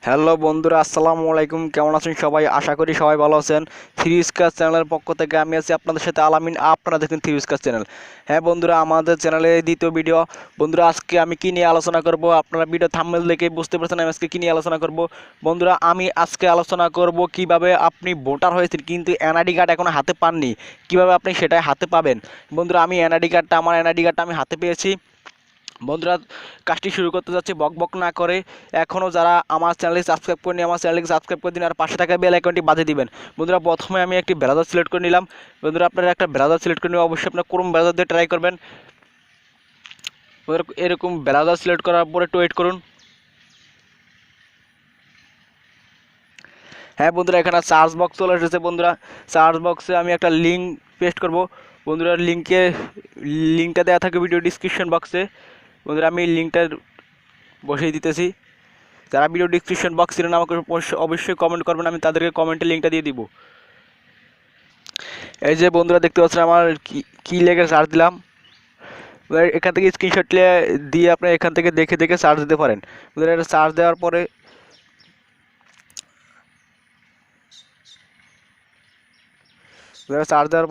Hello বন্ধুরা, আসসালামু আলাইকুম। কেমন আছেন সবাই? আশা করি সবাই ভালো আছেন। থ্রি স্কার চ্যানেলের পক্ষ থেকে আমি আছি আপনাদের সাথে আলামিন। আপনারা দেখেন থ্রি স্কার চ্যানেল। হ্যাঁ বন্ধুরা, আমাদের চ্যানেলে দ্বিতীয় ভিডিও। বন্ধুরা, আজকে আমি কি নিয়ে আলোচনা করব? আপনারা ভিডিও থাম্বনেল দেখে বুঝতে পারছেন আমি আজকে কি নিয়ে আলোচনা করব। বন্ধুরা, আমি আজকে আলোচনা করব কিভাবে আপনি ভোটার হয়েছেন কিন্তু এনআইডি কার্ড এখনো হাতে পাননি, কিভাবে আপনি সেটাই হাতে পাবেন। বন্ধুরা, আমার এনআইডি কার্ডটা আমি হাতে পেয়েছি। বন্ধুরা, কাজটি শুরু করতে যাচ্ছি বক বক না করে। এখনও যারা আমার চ্যানেলটি সাবস্ক্রাইব করেনি, আমার চ্যানেলকে সাবস্ক্রাইব করে দিন আর পাশে থাকা বেল আইকনটি বাজিয়ে দিবেন। বন্ধুরা, প্রথমে আমি একটি ব্রাউজার সিলেক্ট করে নিলাম। বন্ধুরা, আপনারা একটা ব্রাউজার সিলেক্ট করে নিন, অবশ্যই আপনার ক্রোম ব্রাউজার দিয়ে ট্রাই করবেন। বন্ধুরা, এরকম ব্রাউজার সিলেক্ট করার পরে একটু ওয়েট করুন। হ্যাঁ বন্ধুরা, এখানে সার্চ বক্স চলে এসেছে। বন্ধুরা, সার্চ বক্সে আমি একটা লিঙ্ক পেস্ট করব। বন্ধুরা, লিঙ্কটা দেওয়া থাকে ভিডিও ডিসক্রিপশন বক্সে। বন্ধুরা, আমি লিঙ্কটা বসিয়ে দিতেছি। যারা ভিডিও ডিসক্রিপশন বক্স ছিলেন আমাকে অবশ্যই কমেন্ট করবেন, আমি তাদেরকে কমেন্টে লিঙ্কটা দিয়ে দিব। এই যে বন্ধুরা, দেখতে পাচ্ছেন আমার কি লেগে সার্চ দিলাম। এখান থেকে স্ক্রিনশট দিয়ে আপনি এখান থেকে দেখে দেখে সার্চ দিতে পারেন। বন্ধুরা, এটা সার্চ দেওয়ার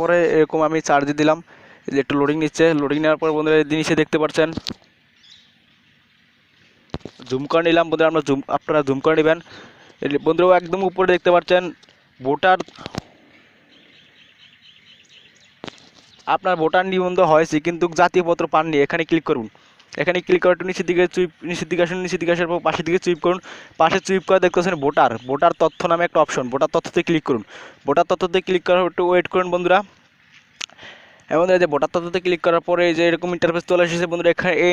পরে এরকম আমি সার্চ দিয়ে দিলাম। একটু লোডিং নিচ্ছে। লোডিং নেওয়ার পর বন্ধুরা এই জিনিসে দেখতে পাচ্ছেন জুম করে নিলাম। বন্ধুরা, আপনারা জুম করে নেবেন। বন্ধুরা, একদম উপরে দেখতে পাচ্ছেন ভোটার, আপনার ভোটার নিবন্ধন হয়েছে কিন্তু জাতীয়পত্র পাননি। এখানে ক্লিক করুন। এখানে ক্লিক করে একটু নিচের দিকে আসুন। নিচের দিকে আসার পর পাশের দিকে চুইপ করুন। পাশে চুইপ করে দেখতে পাচ্ছেন ভোটার তথ্য নামে একটা অপশন। ভোটার তথ্যতে ক্লিক করুন। ভোটার তথ্যতে ক্লিক করার একটু ওয়েট করুন বন্ধুরা। এবং এই যে ভোটার তথ্যতে ক্লিক করার পরে এই যে এরকম ইন্টারফেস চলে এসেছে। বন্ধুরা, এখানে এই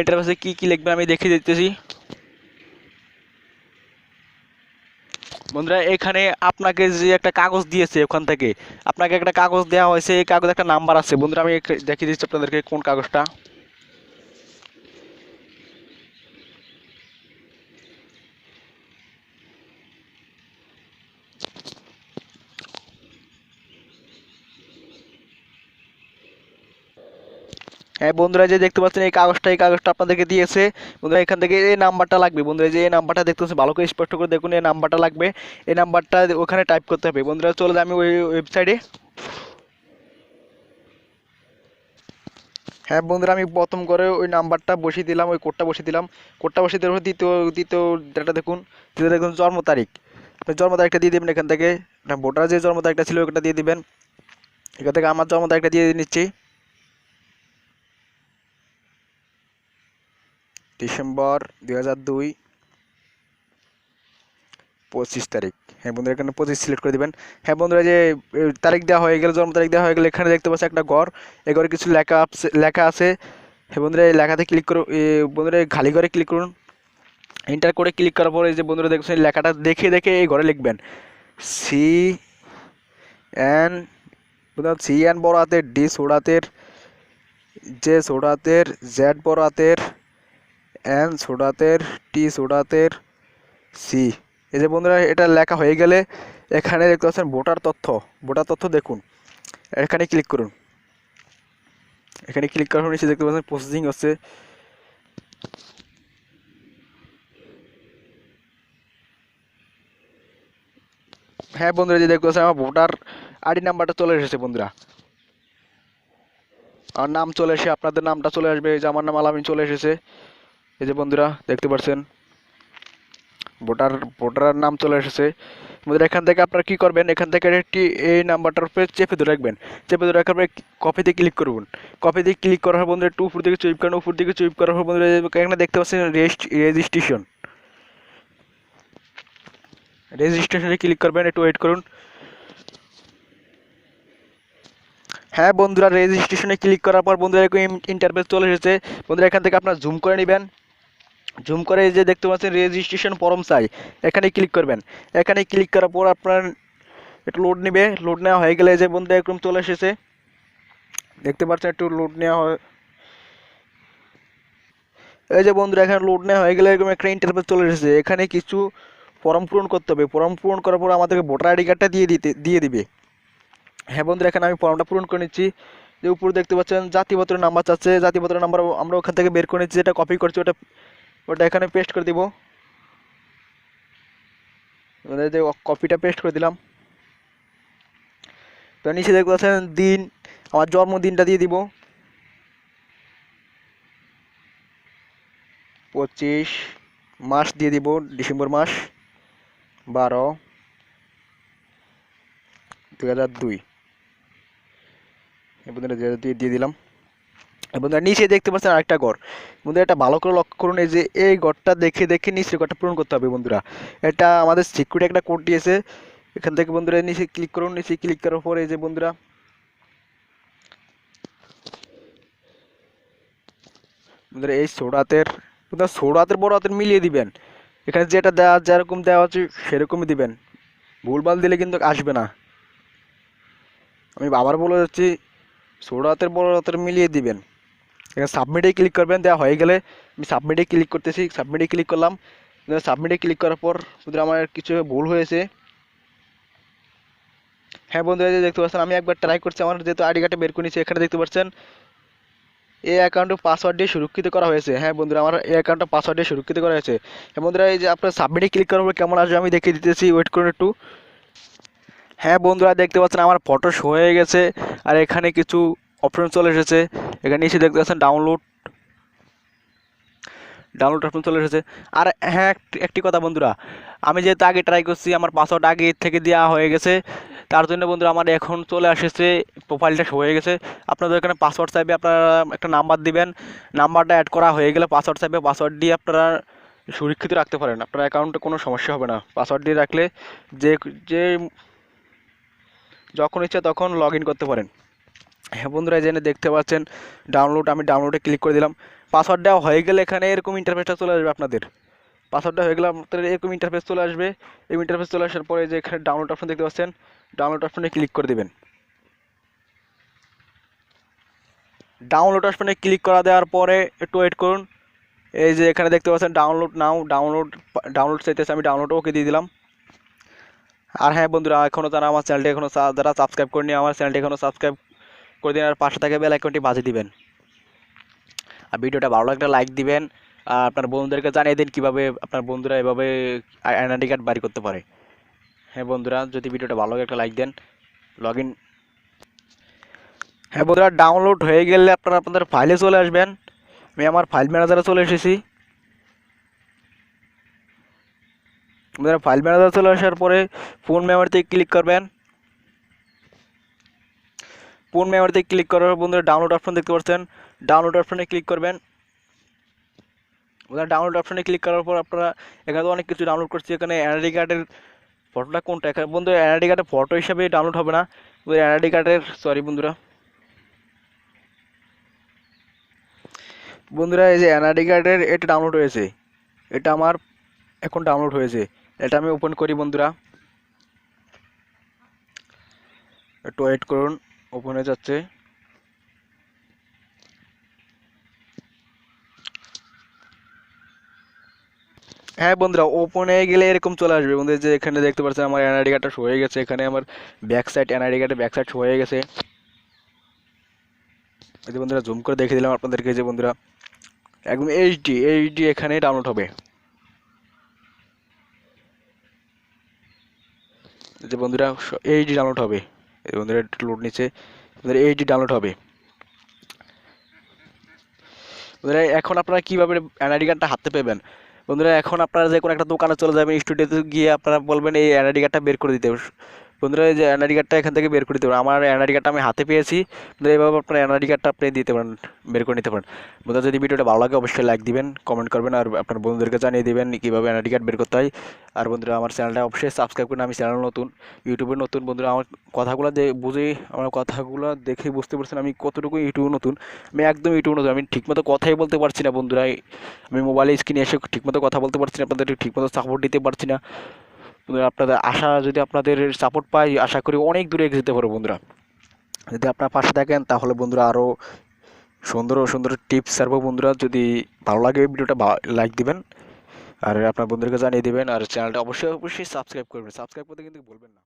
ইন্টারফেসে কী লিখবে আমি দেখিয়ে দিতেছি। বন্ধুরা, এখানে আপনাকে যে একটা কাগজ দিয়েছে, ওখান থেকে আপনাকে একটা কাগজ দেওয়া হয়েছে। এই কাগজে একটা নাম্বার আছে। বন্ধুরা, আমি দেখিয়ে দিচ্ছি আপনাদেরকে কোন কাগজটা। হ্যাঁ বন্ধুরা, যে দেখতে পাচ্ছেন এই কাগজটা আপনাদেরকে দিয়েছে। বন্ধুরা, এখান থেকে এই নাম্বারটা লাগবে। বন্ধুরা, যে এই নাম্বারটা দেখতে পাচ্ছেন, ভালো করে স্পষ্ট করে দেখুন, এই নাম্বারটা লাগবে। এই নাম্বারটা ওখানে টাইপ করতে হবে। বন্ধুরা, চলে যাই আমি ওই ওয়েবসাইটে। হ্যাঁ বন্ধুরা, আমি প্রথম করে ওই নাম্বারটা বসিয়ে দিলাম, ওই কোডটা বসিয়ে দিলাম। কোডটা বসিয়ে দেওয়ার পর দ্বিতীয় দ্বিতীয় যেটা দেখুন, জন্ম তারিখ। তো জন্ম তারিখটা দিয়ে দেবেন এখান থেকে। ভোটার যে জন্ম তারিখটা ছিল ওটা দিয়ে দিবেন। এখান থেকে আমার জন্ম তারিখটা দিয়ে নিচ্ছি, ডিসেম্বর 2002, 25 তারিখ। হ্যাঁ বন্ধুরা, এখানে 25 সিলেক্ট করে দেবেন। হ্যাঁ বন্ধুরা, যে তারিখ দেওয়া হয়ে গেলে, জন্ম তারিখ দেওয়া হয়ে গেলে এখানে দেখতে পাচ্ছি একটা ঘর। এই ঘরে কিছু লেখা আছে। হ্যাঁ বন্ধুরা, এই লেখাতে ক্লিক করুন। বন্ধুরা, খালি ঘরে ক্লিক করুন। এন্টার করে ক্লিক করার পরে যে বন্ধুরা দেখছেন লেখাটা দেখে দেখে এই ঘরে লিখবেন সি এন। সি এন বড় হাতের, ডি ছোট হাতের, জে ছোট হাতের, জেড বড় হাতের, এন ছোট হাতের, টি ছোট হাতের, সি। এই যে বন্ধুরা, এটা লেখা হয়ে গেলে এখানে দেখতে পাচ্ছেন ভোটার তথ্য দেখুন। এখানে ক্লিক করুন। এখানে ক্লিক করার নিচে দেখতে পাচ্ছেন প্রসেসিং হচ্ছে। হ্যাঁ বন্ধুরা, যে দেখতে পাচ্ছেন আমার ভোটার আইডি নাম্বারটা চলে এসেছে। বন্ধুরা, আর নাম চলে এসে আপনাদের নামটা চলে আসবে। এই যে আমার নাম আলামিন চলে এসেছে। এই যে বন্ধুরা দেখতে পাচ্ছেন ভোটার নাম চলে এসেছে। বন্ধুরা, এখান থেকে আপনারা কী করবেন, এখান থেকে একটি এই নাম্বারটার উপরে চেপে ধরে রাখবেন। চেপে ধরে রাখার পরে কপিতে ক্লিক করবেন। কপিতে ক্লিক করার পর বন্ধুরা একটু উপর দিকে চুইপ করেন। উপর দিকে চুইপ করার পর বন্ধুরা এখানে দেখতে পাচ্ছেন রেজিস্ট্রেশনে ক্লিক করবেন। একটু ওয়েট করুন। হ্যাঁ বন্ধুরা, রেজিস্ট্রেশনে ক্লিক করার পর বন্ধুরা এরকম ইন্টারফেস চলে এসেছে। বন্ধুরা, এখান থেকে আপনারা জুম করে নেবেন। জুম করে এই যে দেখতে পাচ্ছেন রেজিস্ট্রেশন ফর্ম চাই, এখানে ক্লিক করবেন। এখানে ক্লিক করার পর আপনার একটু লোড নেবে। লোড নেওয়া হয়ে গেলে যে বন্ধুরা এরকম চলে এসেছে, দেখতে পাচ্ছেন একটু লোড নেওয়া হয়। এই যে বন্ধুরা, এখানে লোড নেওয়া হয়ে গেলে এরকম একটা ইন্টারফেস চলে এসেছে। এখানে কিছু ফর্ম পূরণ করতে হবে। ফর্ম পূরণ করার পর আমাদেরকে ভোটার আইডি কার্ডটা দিয়ে দিবে। হ্যাঁ বন্ধুরা, এখানে আমি ফর্মটা পূরণ করে নিচ্ছি। যে উপরে দেখতে পাচ্ছেন জাতীয়পত্রের নাম্বার চাচ্ছে। জাতীয়পত্রের নাম্বার আমরা ওখান থেকে বের করে নিচ্ছি, যেটা কপি করছি ওটা এখানে পেস্ট করে দিব। আমাদের যে কপিটা পেস্ট করে দিলাম। তো নিচে দেখতে পাচ্ছেন দিন, আমার জন্মদিনটা দিয়ে দিব 25, মাস দিয়ে দিব ডিসেম্বর মাস 12/2002। বন্ধুরা দিয়ে দিলাম। বন্ধুরা নিচে দেখতে পাচ্ছেন আরেকটা ঘর। বন্ধুরা এটা ভালো করে লক্ষ্য করুন, এই যে এই ঘরটা দেখে দেখে নিচের ঘরটা পূরণ করতে হবে বন্ধুরা। এটা আমাদের সিকিউরিটি একটা কোড দিয়েছে। এখান থেকে বন্ধুরা নিচে ক্লিক করুন, নিচে ক্লিক করার পরে এই যে বন্ধুরা এই ছোট হাতের বড় হাতের মিলিয়ে দিবেন। এখানে যেটা দেওয়া যেরকম দেওয়া আছে সেরকমই দিবেন, ভুলভাল দিলে কিন্তু আসবে না। আমি আবার বলে যাচ্ছি, ছোট হাতের বড় হাতের মিলিয়ে দিবেন। এখানে সাবমিটে ক্লিক করবেন, দেওয়া হয়ে গেলে আমি সাবমিটে ক্লিক করতেছি, সাবমিটে ক্লিক করলাম। সাবমিটে ক্লিক করার পর আমার কিছু ভুল হয়েছে। হ্যাঁ বন্ধুরা, এই যে দেখতে পাচ্ছেন আমি একবার ট্রাই করছি, আমার যেহেতু আইডি কার্ডটা বের করে নিচ্ছি। এখানে দেখতে পাচ্ছেন এই অ্যাকাউন্টে পাসওয়ার্ড দিয়ে সুরক্ষিত করা হয়েছে। হ্যাঁ বন্ধুরা, আমার এই অ্যাকাউন্টটা পাসওয়ার্ড দিয়ে সুরক্ষিত করা হয়েছে। হ্যাঁ বন্ধুরা, এই যে আপনার সাবমিটে ক্লিক করার পর কেমন আসবে আমি দেখিয়ে দিতেছি, ওয়েট করুন একটু। হ্যাঁ বন্ধুরা, দেখতে পাচ্ছেন আমার ফটো শো হয়ে গেছে, আর এখানে কিছু অপশন চলে এসেছে। এখানে নিচে দেখতে পাচ্ছেন ডাউনলোড অপশন চলে এসেছে। আর হ্যাঁ, একটি কথা বন্ধুরা, আমি যেহেতু আগে ট্রাই করছি, আমার পাসওয়ার্ড আগে থেকে দেওয়া হয়ে গেছে, তার জন্য বন্ধুরা আমার এখন চলে আসছে, প্রোফাইলটা শো হয়ে গেছে। আপনাদের এখানে পাসওয়ার্ড চাইবে, আপনারা একটা নাম্বার দিবেন, নাম্বারটা অ্যাড করা হয়ে গেলে পাসওয়ার্ড চাইবে, পাসওয়ার্ড দিয়ে আপনারা সুরক্ষিত রাখতে পারেন। আপনার অ্যাকাউন্টে কোনো সমস্যা হবে না পাসওয়ার্ড দিয়ে রাখলে, যে যে যখন ইচ্ছা তখন লগ ইন করতে পারেন। হ্যাঁ বন্ধুরা, জেনে দেখতে পাচ্ছেন আমি ডাউনলোডে ক্লিক করে দিলাম। পাসওয়ার্ড দেওয়া হয়ে গেলে এখানে এরকম ইন্টারফেসটা চলে আসবে আপনাদের। পাসওয়ার্ডটা হয়ে গেলে আপনাদের এরকম ইন্টারফেস চলে আসবে। এই ইন্টারফেস চলে আসার পরে যে এখানে ডাউনলোড অপশন দেখতে পাচ্ছেন, ডাউনলোড অপশনে ক্লিক করে দেবেন। ডাউনলোড অপশনে ক্লিক করা দেওয়ার পরে একটু ওয়েট করুন। এই যে এখানে দেখতে পাচ্ছেন ডাউনলোড নাও, ডাউনলোড চাইতেছে, আমি ডাউনলোড ওকে দিয়ে দিলাম। আর হ্যাঁ বন্ধুরা, এখনও যারা আমার চ্যানেলটি যারা সাবস্ক্রাইব করেনি, আমার চ্যানেলটি এখনও সাবস্ক্রাইব করে দিন, আর পাশে থাকা বেল আইকনটি বাজিয়ে দিবেন। আর ভিডিওটা ভালো লাগলে লাইক দিবেন, আর আপনার বন্ধুদেরকে জানিয়ে দিন কীভাবে আপনার বন্ধুরা এভাবে আইডেন্টি কার্ড বাড়ি করতে পারে। হ্যাঁ বন্ধুরা, যদি ভিডিওটা ভালো লাগে একটা লাইক দেন, লগ ইন। হ্যাঁ বন্ধুরা, ডাউনলোড হয়ে গেলে আপনারা আপনাদের ফাইলে চলে আসবেন। আমি আমার ফাইল ম্যানেজারে চলে এসেছি। আপনারা ফাইল ম্যানেজারে চলে আসার পরে ফোন মেমোরিতে ক্লিক করবেন। ফোন মেমোরিতে ক্লিক করার পর বন্ধুরা ডাউনলোড অপশন দেখতে পাচ্ছেন, ডাউনলোড অপশনে ক্লিক করবেন। ডাউনলোড অপশনে ক্লিক করার পর আপনারা এখানে তো অনেক কিছু ডাউনলোড করছি। এখানে এনআইডি কার্ডের ফটোটা কোনটা, এখানে বন্ধু এনআইডি কার্ডের ফটো হিসাবে ডাউনলোড হবে না, এনআইডি কার্ডের বন্ধুরা এই যে এনআইডি কার্ডের এটা ডাউনলোড হয়েছে, এটা আমার এখন ডাউনলোড হয়েছে। এটা আমি ওপেন করি বন্ধুরা, একটু ওয়েট করুন, ওপেন হয়ে যাচ্ছে। হ্যাঁ বন্ধুরা, ওপেন হয়ে গেলে এরকম চলে আসবে বন্ধু, যে এখানে দেখতে পাচ্ছেন আমার এনআইডি কার্ডটা শো হয়ে গেছে। এখানে আমার ব্যাক সাইড, এনআইডি কার্ডের ব্যাক সাইড শো হয়ে গেছে। এই যে বন্ধুরা জুম করে দেখে দিলাম আপনাদেরকে, যে বন্ধুরা একদম এইচডি এখানে ডাউনলোড হবে। যে বন্ধুরা এইচডি ডাউনলোড হবে, এই বন্ধুরা লোড নিচ্ছে, বন্ধুরা এইচডি ডাউনলোড হবে। বন্ধুরা এখন আপনারা কীভাবে এনআইডি কার্ডটা হাতে পেবেন, বন্ধুরা এখন আপনারা যে কোনো একটা দোকানে চলে যাবেন, স্টুডিওতে গিয়ে আপনারা বলবেন এই এনআইডি কার্ডটা বের করে দিতে। বন্ধুরা এই যে এনআইডি কার্ডটা এখান থেকে বের করে দিতে পারেন, আমার এনআইডি কার্ডটা আমি হাতে পেয়েছি। বন্ধুরা এইভাবে আপনার এনআইডি কার্ডটা আপনি দিতে পারেন, বের করে নিতে পারেন। বন্ধুরা যদি ভিডিওটা ভালো লাগে অবশ্যই লাইক দিবেন, কমেন্ট করবেন, আর আপনার বন্ধুদেরকে জানিয়ে দিবেন কীভাবে এনআইডি কার্ড বের করতে হয়। আর বন্ধুরা আমার চ্যানেলটা অবশ্যই সাবস্ক্রাইব করুন, আমি চ্যানেল নতুন, ইউটিউবে নতুন। বন্ধুরা আমার কথাগুলো আমার কথাগুলো দেখে বুঝতে পারছেন আমি কতটুকু ইউটিউব নতুন। আমি একদম ইউটিউব নতুন, আমি ঠিকমতো কথাই বলতে পারছি না বন্ধুরা। আমি মোবাইলে স্ক্রিনে এসে ঠিকমতো কথা বলতে পারছি না, আপনাদের ঠিকমতো সাপোর্ট দিতে পারছি না। আপনাদের যদি আপনাদের সাপোর্ট পাই, আশা করি অনেক দূরে এগিয়ে যেতে পারবো বন্ধুরা। যদি আপনার পাশে থাকেন তাহলে বন্ধুরা আরও সুন্দর সুন্দর টিপস ছাড়বো বন্ধুরা। যদি ভালো লাগে ভিডিওটা লাইক দিবেন, আর আপনার বন্ধুদেরকে জানিয়ে দিবেন, আর চ্যানেলটা অবশ্যই সাবস্ক্রাইব করবেন, সাবস্ক্রাইব করতে কিন্তু বলবেন না।